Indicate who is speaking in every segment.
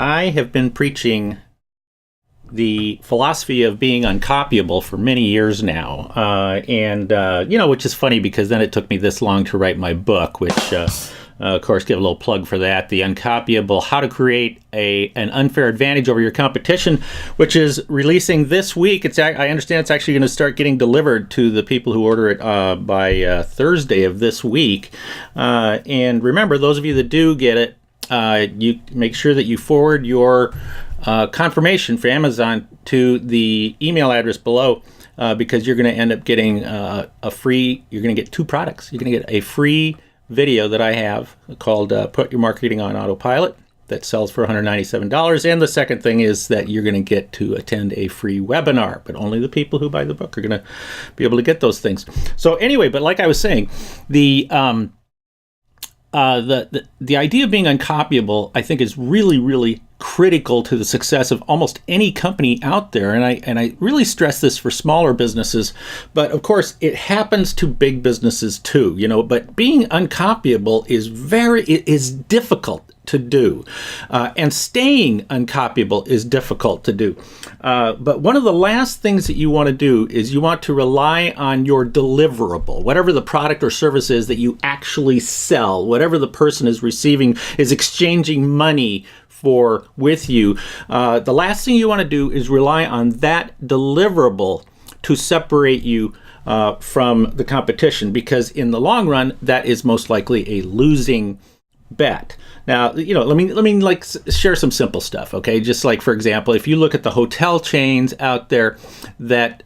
Speaker 1: I have been preaching the philosophy of being uncopyable for many years now. Which is funny because then it took me this long to write my book, which, of course, give a little plug for that. The Uncopyable, How to Create an Unfair Advantage Over Your Competition, which is releasing this week. I understand it's actually going to start getting delivered to the people who order it by Thursday of this week. And remember, those of you that do get it, you make sure that you forward your confirmation for Amazon to the email address below, because you're going to end up getting you're going to get two products. You're going to get a free video that I have called Put Your Marketing on Autopilot that sells for $197. And the second thing is that you're going to get to attend a free webinar, but only the people who buy the book are going to be able to get those things. So anyway, but like I was saying, the idea of being uncopyable, I think, is really, really critical to the success of almost any company out there. And I really stress this for smaller businesses, but of course it happens to big businesses too, but being uncopyable is difficult to do. And staying uncopyable is difficult to do. But one of the last things that you want to do is you want to rely on your deliverable, whatever the product or service is that you actually sell, whatever the person is exchanging money for with you. The last thing you want to do is rely on that deliverable to separate you from the competition, because in the long run, that is most likely a losing bet. Now, let me share some simple stuff, okay? Just like, for example, if you look at the hotel chains out there that,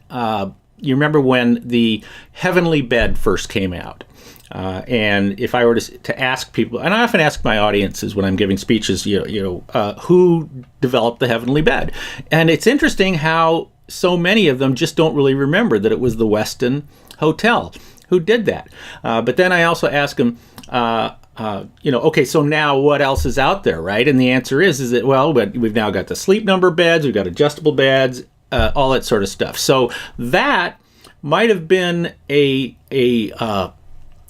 Speaker 1: you remember when the Heavenly Bed first came out. And if I were to ask people, and I often ask my audiences when I'm giving speeches, who developed the Heavenly Bed? And it's interesting how so many of them just don't really remember that it was the Westin Hotel who did that. But then I also ask them, okay, so now what else is out there, right? And the answer is that, well, we've now got the Sleep Number beds, we've got adjustable beds, all that sort of stuff. So that might have been an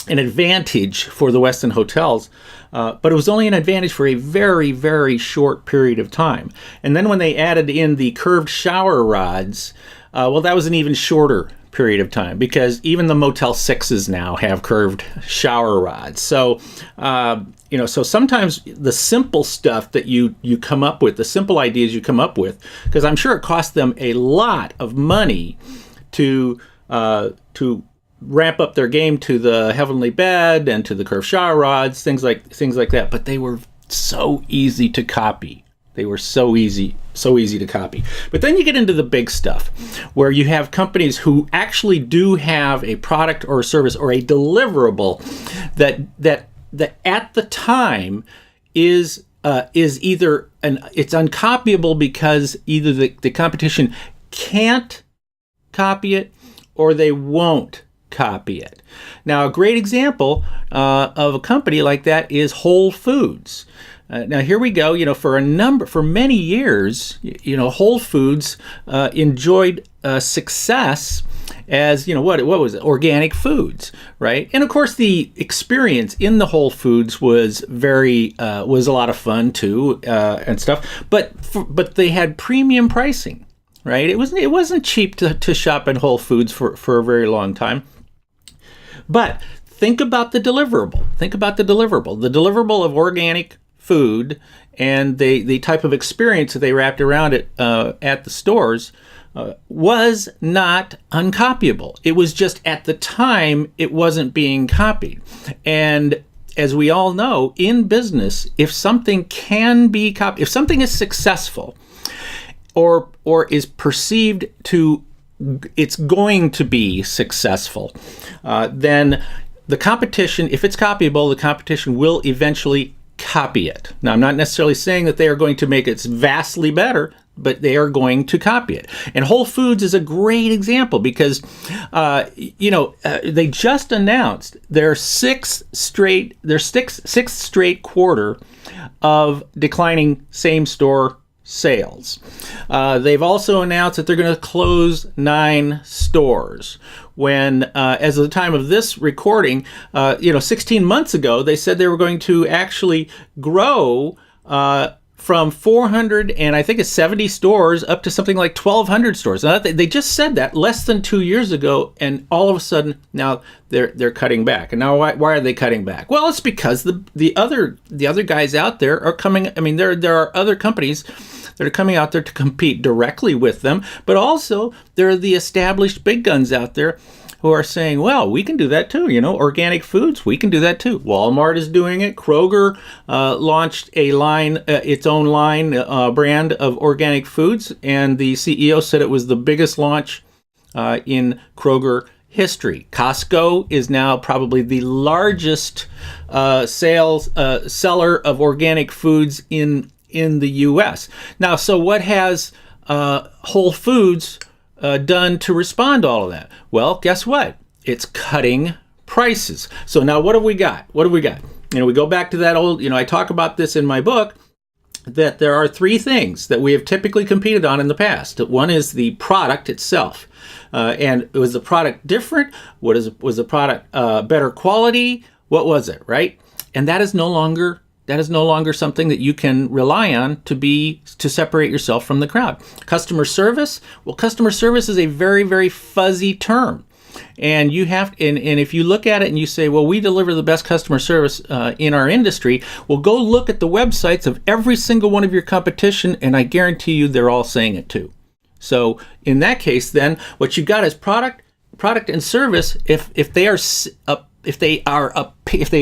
Speaker 1: advantage for the Westin hotels, but it was only an advantage for a very, very short period of time. And then when they added in the curved shower rods, that was an even shorter period of time, because even the Motel 6s now have curved shower rods. So, so sometimes the simple stuff that you come up with, the simple ideas you come up with, because I'm sure it cost them a lot of money to ramp up their game to the Heavenly Bed and to the curved shower rods, things like that. But they were so easy to copy. They were so easy to copy. But then you get into the big stuff, where you have companies who actually do have a product or a service or a deliverable that at the time is either it's uncopyable because either the competition can't copy it or they won't copy it. Now, a great example of a company like that is Whole Foods. Now, here we go. For many years, Whole Foods enjoyed success as, what was it? Organic foods, right? And of course, the experience in the Whole Foods was was a lot of fun too, and stuff. But they had premium pricing, right? It wasn't cheap to shop in Whole Foods for a very long time. But think about the deliverable. The deliverable of organic food and the type of experience that they wrapped around it at the stores was not uncopyable. It was just at the time it wasn't being copied. And as we all know, in business, if something can be copied, if something is successful or is perceived to it's going to be successful, then the competition, if it's copyable, the competition will eventually copy it. Now, I'm not necessarily saying that they are going to make it vastly better, but they are going to copy it. And Whole Foods is a great example because, they just announced their sixth straight quarter of declining same-store sales. They've also announced that they're going to close 9 stores. When, as of the time of this recording, 16 months ago, they said they were going to actually grow from 400 and I think it's 70 stores up to something like 1,200 stores. Now, they just said that less than 2 years ago, and all of a sudden now they're cutting back. And now why are they cutting back? Well, it's because the other guys out there are coming. I mean, there are other companies that are coming out there to compete directly with them, but also there are the established big guns out there who are saying, well, we can do that too. Organic foods, we can do that too. Walmart is doing it. Kroger launched a line, its own line brand of organic foods, and the CEO said it was the biggest launch in Kroger history. Costco is now probably the largest seller of organic foods in the U.S. Now, so what has Whole Foods done to respond to all of that? Well, guess what? It's cutting prices. So now what have we got? We go back to that old, I talk about this in my book, that there are three things that we have typically competed on in the past. One is the product itself. And was the product different? Was the product better quality? What was it, right? And that is no longer something that you can rely on to separate yourself from the crowd. Customer service? Well, customer service is a very, very fuzzy term. And if you look at it and you say, well, we deliver the best customer service in our industry, well, go look at the websites of every single one of your competition, and I guarantee you they're all saying it too. So in that case, then what you've got is product and service. If they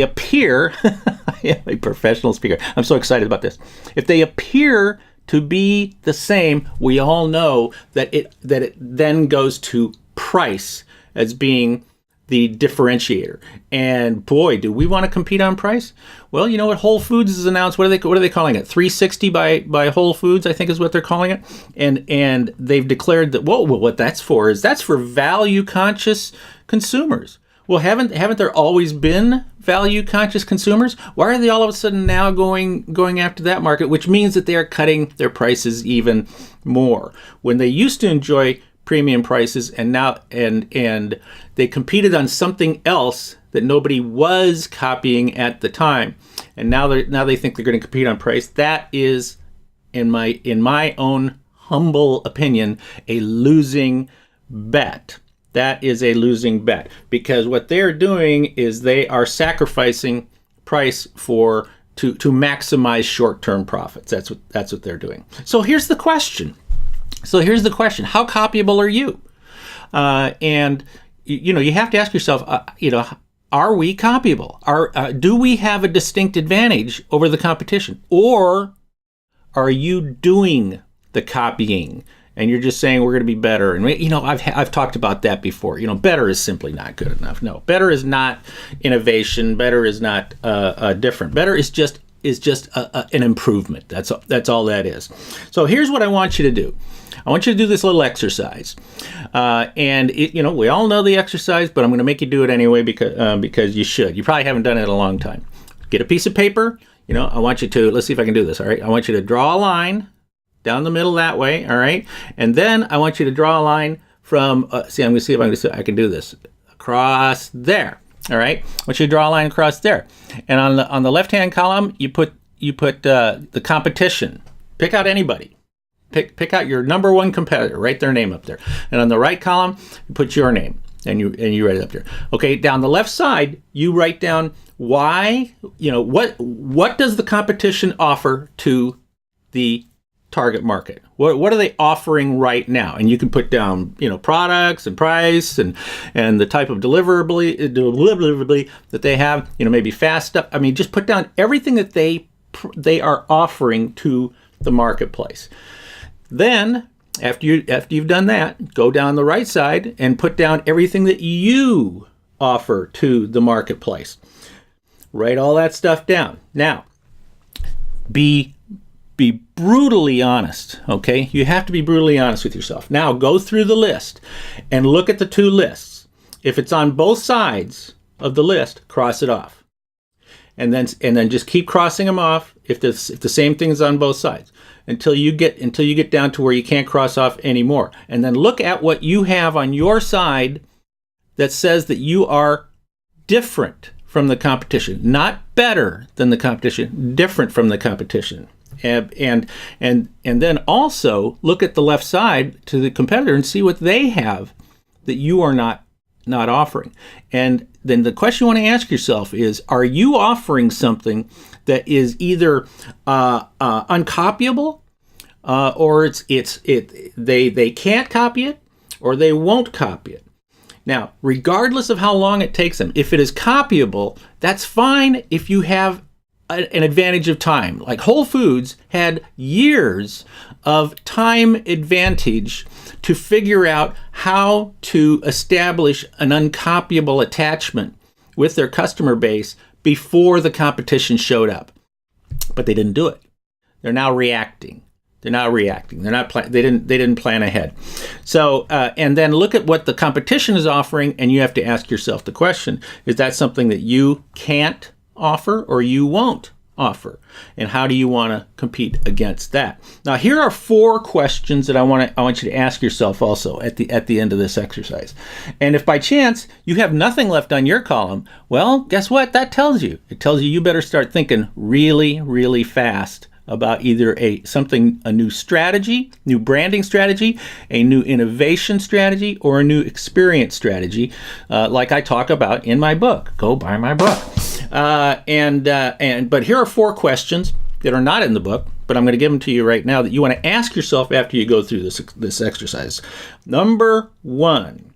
Speaker 1: appear, I am a professional speaker. I'm so excited about this. If they appear to be the same, we all know that it then goes to price as being the differentiator. And boy, do we want to compete on price? Well, you know what Whole Foods has announced? What are they calling it? 360 by Whole Foods, I think is what they're calling it. And they've declared that what that's for value conscious consumers. Well, haven't there always been value conscious consumers? Why are they all of a sudden now going after that market, which means that they are cutting their prices even more when they used to enjoy premium prices, and now and they competed on something else that nobody was copying at the time, and now they think they're going to compete on price. That is, in my own humble opinion, a losing bet. That is a losing bet, because what they're doing is they are sacrificing price to maximize short-term profits. That's what they're doing. So here's the question. How copyable are you? And you have to ask yourself, are we copyable? Do we have a distinct advantage over the competition, or are you doing the copying and you're just saying we're going to be better? And I've talked about that before. Better is simply not good enough. No, better is not innovation. Better is not different. Better is just an improvement. That's all that is. So here's what I want you to do. I want you to do this little exercise, and we all know the exercise, but I'm going to make you do it anyway because you should. You probably haven't done it in a long time. Get a piece of paper. I want you to, let's see if I can do this. All right, I want you to draw a line down the middle that way. All right, and then I want you to draw a line from. I'm going to see if I can do this across there. All right, I want you to draw a line across there, and on the left-hand column, you put the competition. Pick out anybody. Pick out your number one competitor. Write their name up there, and on the right column, you put your name, and you write it up there. Okay, down the left side, you write down why. What does the competition offer to the target market? What are they offering right now? And you can put down products and price and the type of deliverability that they have. Maybe fast stuff. I mean, just put down everything that they are offering to the marketplace. Then after you've done that, go down the right side and put down everything that you offer to the marketplace. Write all that stuff down. Now, be brutally honest, okay? You have to be brutally honest with yourself. Now, go through the list and look at the two lists. If it's on both sides of the list, cross it off. And then just keep crossing them off if the same thing is on both sides until you get down to where you can't cross off anymore. And then look at what you have on your side that says that you are different from the competition, not better than the competition, different from the competition. And then also look at the left side to the competitor and see what they have that you are not offering. And then the question you want to ask yourself is, are you offering something that is either uncopyable, or they can't copy it, or they won't copy it? Now, regardless of how long it takes them, if it is copyable, that's fine if you have an advantage of time. Like Whole Foods had years of time advantage to figure out how to establish an uncopyable attachment with their customer base before the competition showed up. But they didn't do it. They're now reacting. They're not they didn't plan ahead. So and then look at what the competition is offering, and you have to ask yourself the question: is that something that you can't offer or you won't offer? And how do you want to compete against that? Now, here are 4 questions that I want you to ask yourself also at the end of this exercise. And if by chance you have nothing left on your column, well, guess what that tells you? It tells you better start thinking really, really fast about either a new strategy, new branding strategy, a new innovation strategy, or a new experience strategy, like I talk about in my book. Go buy my book. But here are 4 questions that are not in the book, but I'm going to give them to you right now that you want to ask yourself after you go through this exercise. Number 1,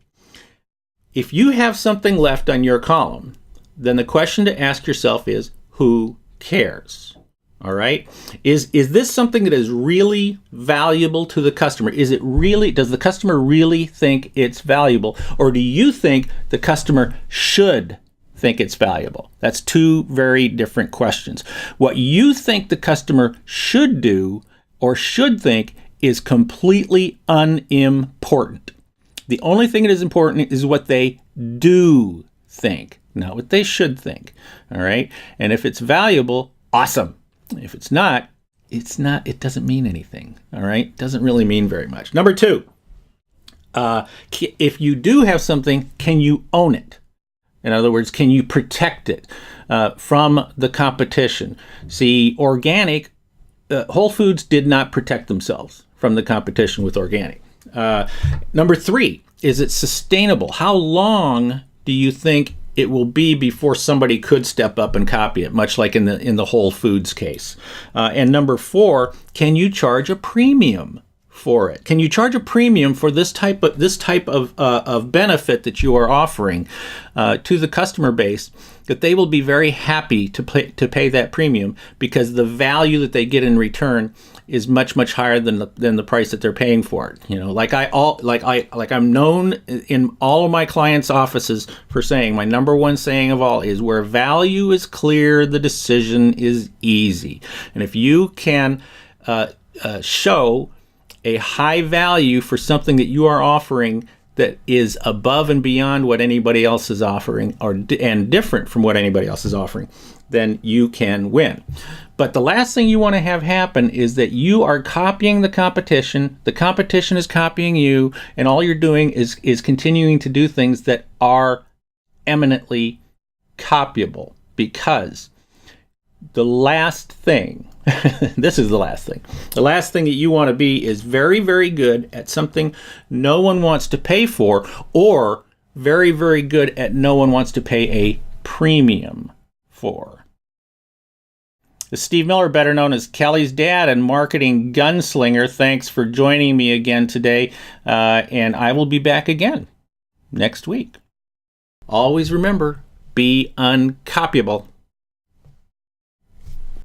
Speaker 1: if you have something left on your column, then the question to ask yourself is, who cares? All right. Is this something that is really valuable to the customer? Does the customer really think it's valuable? Or do you think the customer should think it's valuable? That's 2 very different questions. What you think the customer should do or should think is completely unimportant. The only thing that is important is what they do think, not what they should think. All right. And if it's valuable, awesome. If it's not, it doesn't mean anything. All right. It doesn't really mean very much. Number 2, if you do have something, can you own it? In other words, can you protect it from the competition? See, organic, Whole Foods did not protect themselves from the competition with organic. Number 3, is it sustainable? How long do you think it will be before somebody could step up and copy it, much like in the Whole Foods case? And number 4, can you charge a premium for it? Can you charge a premium for this type of benefit that you are offering to the customer base, that they will be very happy to pay that premium, because the value that they get in return is much, much higher than the price that they're paying for it. You know, I'm known in all of my clients' offices for saying, my number 1 saying of all is, where value is clear, the decision is easy. And if you can show a high value for something that you are offering that is above and beyond what anybody else is offering, and different from what anybody else is offering, then you can win. But the last thing you want to have happen is that you are copying the competition is copying you, and all you're doing is continuing to do things that are eminently copyable. Because the last thing, this is the last thing. The last thing that you want to be is very, very good at something no one wants to pay for, or very, very good at no one wants to pay a premium for. This is Steve Miller, better known as Kelly's dad and marketing gunslinger. Thanks for joining me again today, and I will be back again next week. Always remember, be uncopyable.